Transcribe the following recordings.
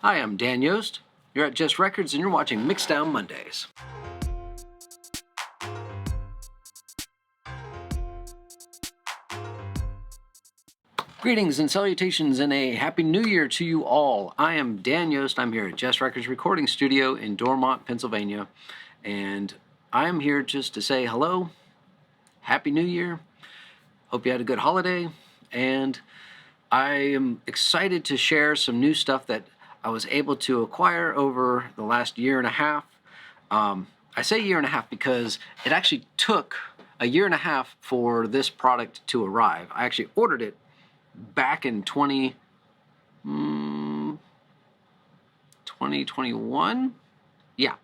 Hi, I'm Dan Yost. You're at Just Records and you're watching Mixdown Mondays. Greetings and salutations and a Happy New Year to you all. I am Dan Yost. I'm here at Just Records Recording Studio in Dormont, Pennsylvania. And I am here just to say hello, Happy New Year. Hope you had a good holiday. And I am excited to share some new stuff that I was able to acquire over the last year and a half. I say year and a half because it actually took a year and a half for this product to arrive. I actually ordered it back in 2021. Yeah,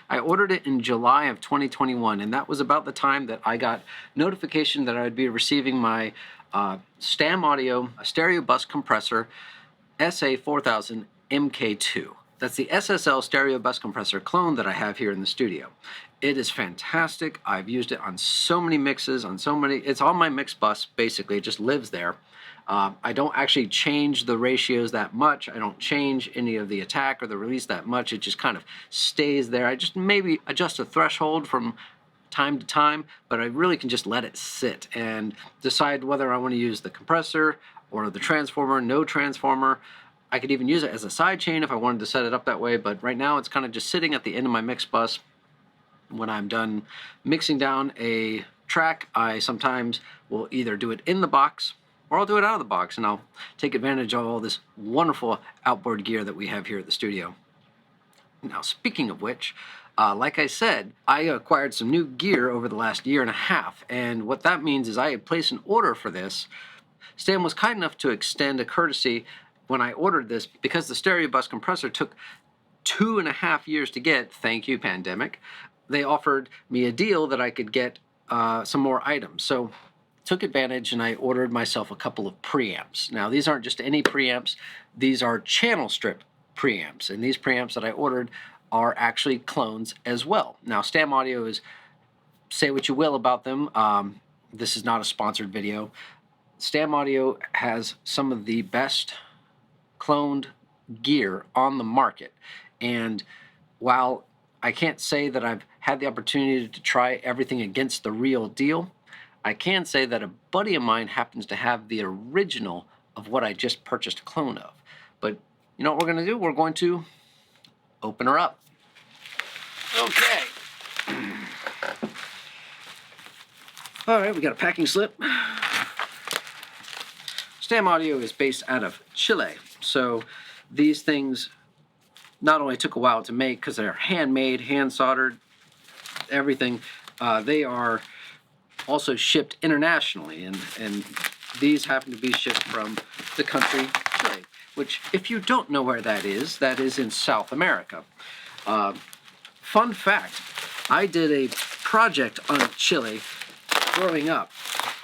I ordered it in July of 2021, and that was about the time that I got notification that I would be receiving my Stam Audio stereo bus compressor SA4000 MK2. That's the SSL stereo bus compressor clone that I have here in the studio. It is fantastic. I've used it on so many mixes, it's on my mix bus basically, it just lives there. I don't actually change the ratios that much. I don't change any of the attack or the release that much. It just kind of stays there. I just maybe adjust the threshold from time to time, but I really can just let it sit and decide whether I want to use the compressor or the transformer, no transformer. I could even use it as a sidechain if I wanted to set it up that way, but right now it's kind of just sitting at the end of my mix bus. When I'm done mixing down a track, I sometimes will either do it in the box or I'll do it out of the box, and I'll take advantage of all this wonderful outboard gear that we have here at the studio. Now, speaking of which, like I said, I acquired some new gear over the last year and a half, and what that means is I had placed an order for this. Stam was kind enough to extend a courtesy when I ordered this because the stereo bus compressor took 2.5 years to get. Thank you, pandemic. They offered me a deal that I could get some more items. So took advantage and I ordered myself a couple of preamps. Now these aren't just any preamps, these are channel strip preamps, and these preamps that I ordered are actually clones as well. Now Stam Audio is, say what you will about them, this is not a sponsored video. Stam Audio has some of the best cloned gear on the market, and while I can't say that I've had the opportunity to try everything against the real deal, I can say that a buddy of mine happens to have the original of what I just purchased a clone of. But you know what we're going to do? We're going to open her up. Okay. All right, we got a packing slip. Stam Audio is based out of Chile, so these things not only took a while to make because they're handmade, hand soldered, everything, they are also shipped internationally, and these happen to be shipped from the country Chile, which, if you don't know where that is in South America. Fun fact, I did a project on Chile growing up,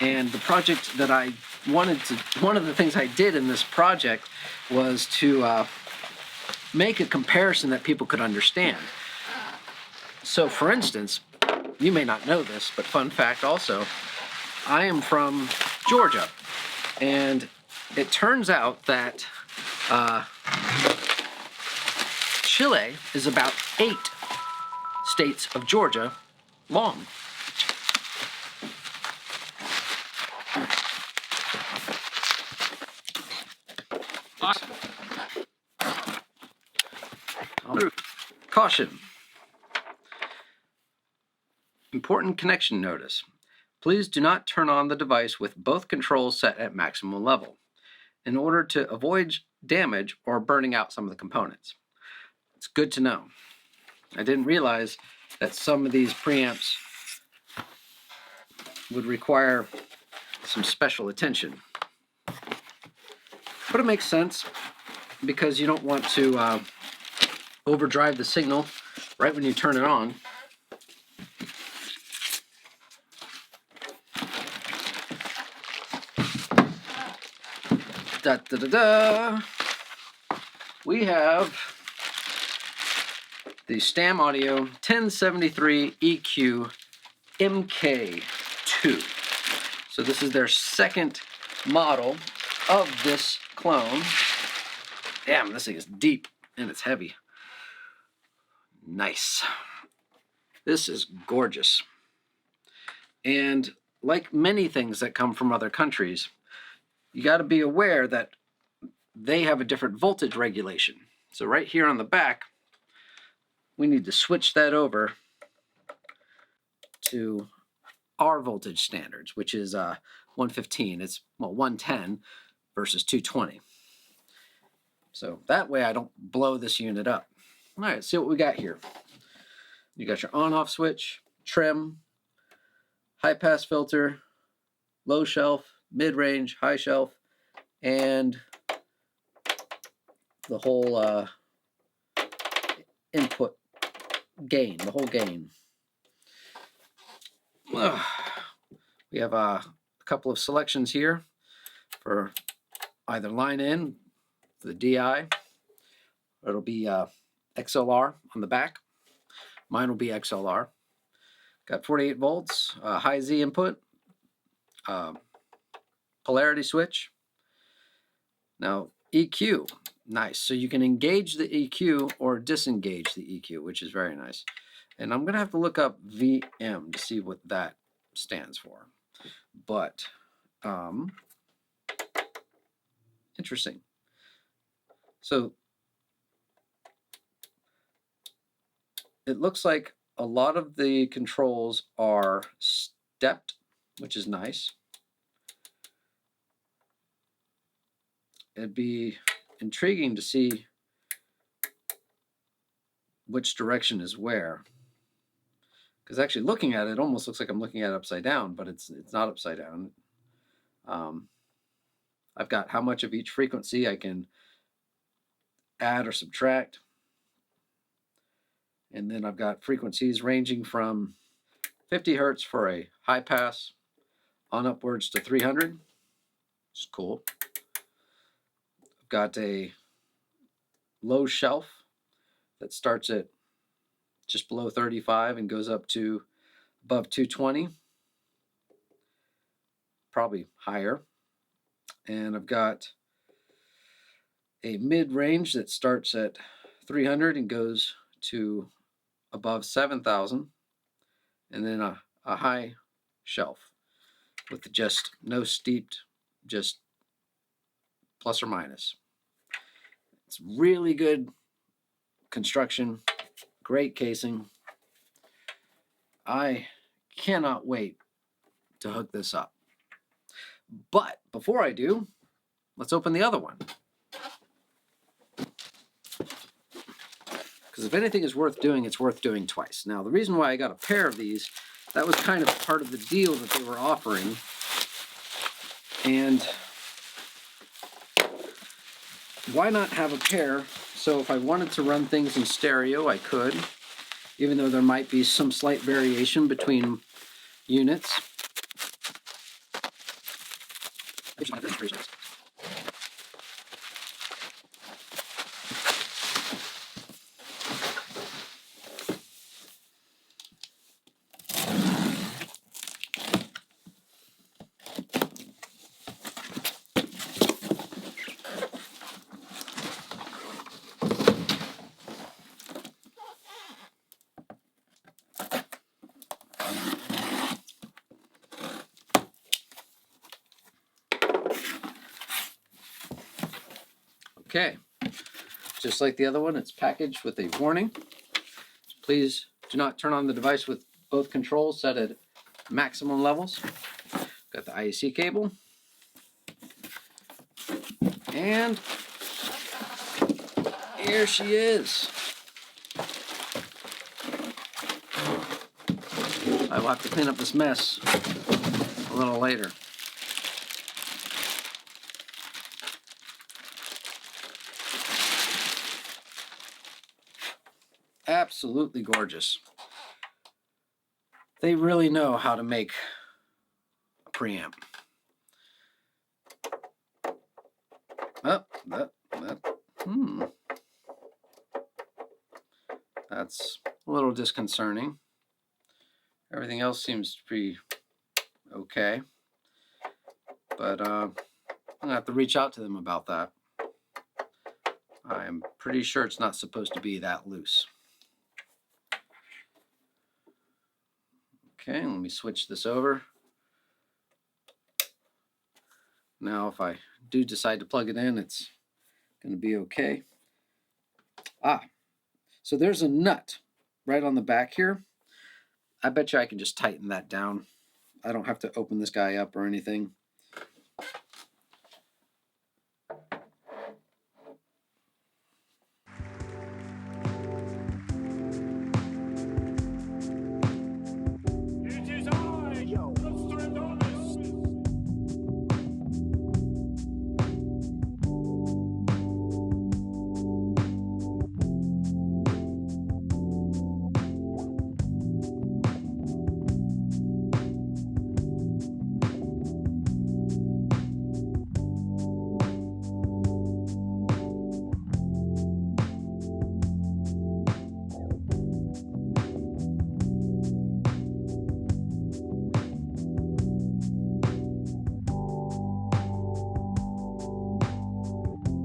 and the project that I wanted to, one of the things I did in this project was to make a comparison that people could understand. So for instance, you may not know this, but fun fact also, I am from Georgia, and it turns out that Chile is about 8 states of Georgia long. Awesome. Caution. Important connection notice. Please do not turn on the device with both controls set at maximum level in order to avoid damage or burning out some of the components. It's good to know. I didn't realize that some of these preamps would require some special attention. But it makes sense because you don't want to overdrive the signal right when you turn it on. Da, da, da, da. We have the Stam Audio 1073 EQ MK2. So this is their second model of this clone. Damn, this thing is deep. and it's heavy. Nice. This is gorgeous. And like many things that come from other countries, you got to be aware that they have a different voltage regulation. So right here on the back, we need to switch that over to our voltage standards, which is 115. It's, well, 110 versus 220. So that way I don't blow this unit up. All right, see what we got here. You got your on-off switch, trim, high-pass filter, low shelf, mid-range, high shelf, and the whole input gain, the whole gain. We have a couple of selections here for either line in for the DI. It'll be XLR on the back. Mine will be XLR. Got 48 volts, high Z input, polarity switch. Now EQ, nice. So you can engage the EQ or disengage the EQ, which is very nice. And I'm gonna have to look up VM to see what that stands for. But interesting. So it looks like a lot of the controls are stepped, which is nice. It'd be intriguing to see which direction is where. Because actually looking at it, it almost looks like I'm looking at it upside down, but it's not upside down. I've got how much of each frequency I can add or subtract. And then I've got frequencies ranging from 50 hertz for a high pass on upwards to 300. It's cool. I've got a low shelf that starts at just below 35 and goes up to above 220, probably higher. And I've got a mid-range that starts at 300 and goes to above 7,000, and then a high shelf with just no steeped, just plus or minus. It's really good construction, great casing. I cannot wait to hook this up. But before I do, let's open the other one. Because if anything is worth doing, it's worth doing twice. Now, the reason why I got a pair of these, that was kind of part of the deal that they were offering. And why not have a pair? So if I wanted to run things in stereo, I could, even though there might be some slight variation between units. Okay, just like the other one, it's packaged with a warning. Please do not turn on the device with both controls set at maximum levels. Got the IEC cable. And here she is. I will have to clean up this mess a little later. Absolutely gorgeous. They really know how to make a preamp. That's a little disconcerting. Everything else seems to be okay. But I'm gonna have to reach out to them about that. I'm pretty sure it's not supposed to be that loose. Okay, let me switch this over. Now if I do decide to plug it in, it's going to be okay. So there's a nut right on the back here. I bet you I can just tighten that down. I don't have to open this guy up or anything.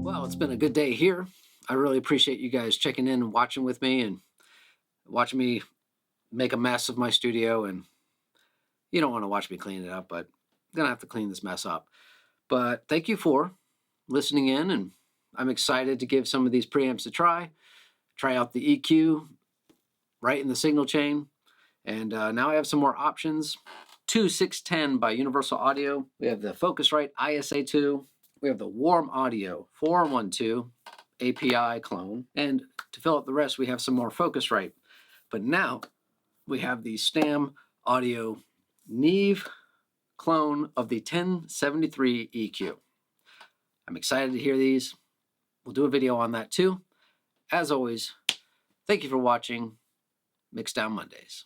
Well, it's been a good day here. I really appreciate you guys checking in and watching with me and watching me make a mess of my studio. And you don't want to watch me clean it up, but I'm going to have to clean this mess up. But thank you for listening in, and I'm excited to give some of these preamps a try out the EQ right in the signal chain. And now I have some more options. 2610 by Universal Audio. We have the Focusrite ISA2. We have the Warm Audio 412 API clone. And to fill out the rest, we have some more Focusrite. But now we have the Stam Audio Neve clone of the 1073 EQ. I'm excited to hear these. We'll do a video on that too. As always, thank you for watching Mixdown Mondays.